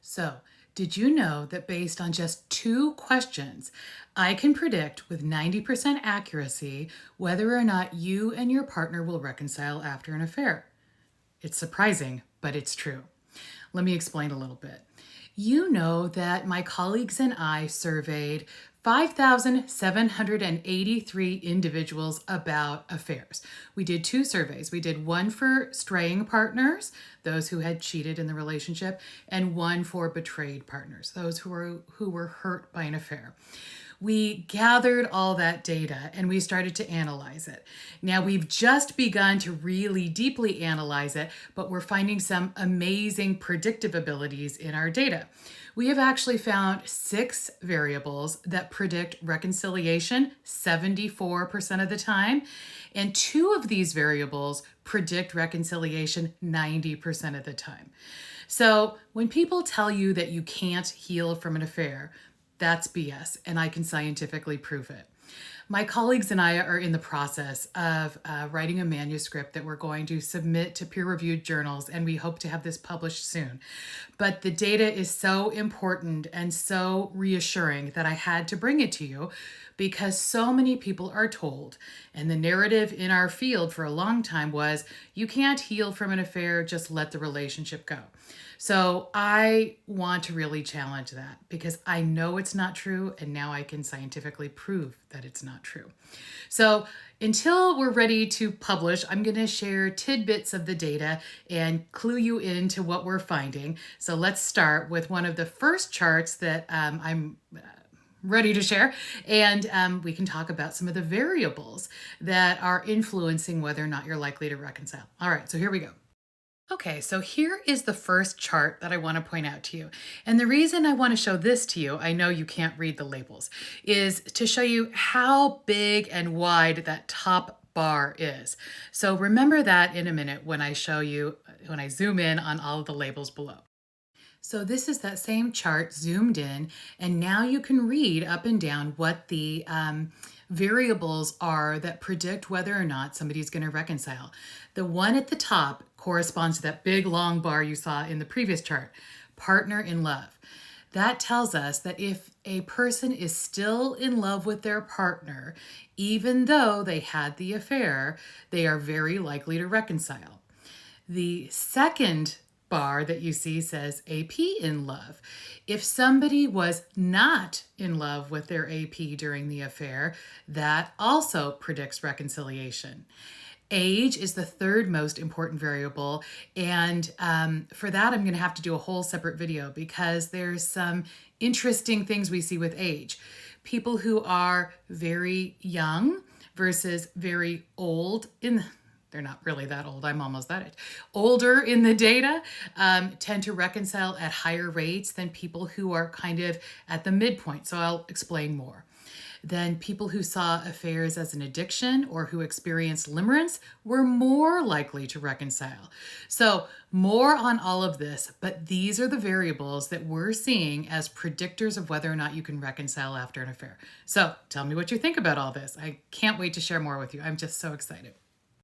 So, did you know that based on just 2 questions, I can predict with 90% accuracy whether or not you and your partner will reconcile after an affair? It's surprising, but it's true. Let me explain a little bit. You know that my colleagues and I surveyed 5,783 individuals about affairs. We did 2 surveys. We did one for straying partners, those who had cheated in the relationship, and one for betrayed partners, those who were hurt by an affair. We gathered all that data and we started to analyze it. Now we've just begun to really deeply analyze it, but we're finding some amazing predictive abilities in our data. We have actually found 6 variables that predict reconciliation 74% of the time, and 2 of these variables predict reconciliation 90% of the time. So when people tell you that you can't heal from an affair, that's BS, and I can scientifically prove it. My colleagues and I are in the process of writing a manuscript that we're going to submit to peer-reviewed journals, and we hope to have this published soon. But the data is so important and so reassuring that I had to bring it to you because so many people are told, and the narrative in our field for a long time was, you can't heal from an affair, just let the relationship go. So I want to really challenge that because I know it's not true, and now I can scientifically prove that it's not true. So until we're ready to publish, I'm going to share tidbits of the data and clue you into what we're finding. So let's start with one of the first charts that I'm ready to share, and we can talk about some of the variables that are influencing whether or not you're likely to reconcile. All right, so here we go. Okay, so here is the first chart that I want to point out to you. And the reason I want to show this to you, I know you can't read the labels, is to show you how big and wide that top bar is. So remember that in a minute when I show you, when I zoom in on all of the labels below. So this is that same chart zoomed in, and now you can read up and down what the variables are that predict whether or not somebody's going to reconcile. The one at the top corresponds to that big long bar you saw in the previous chart, partner in love. That tells us that if a person is still in love with their partner, even though they had the affair, they are very likely to reconcile. The second bar that you see says AP in love. If somebody was not in love with their AP during the affair, that also predicts reconciliation. Age is the third most important variable, and for that I'm going to have to do a whole separate video because there's some interesting things we see with age. People who are very young versus very old they're not really that old, I'm almost that age. Older in the data tend to reconcile at higher rates than people who are kind of at the midpoint. So I'll explain more. Then people who saw affairs as an addiction or who experienced limerence were more likely to reconcile. So more on all of this, but these are the variables that we're seeing as predictors of whether or not you can reconcile after an affair. So tell me what you think about all this. I can't wait to share more with you. I'm just so excited.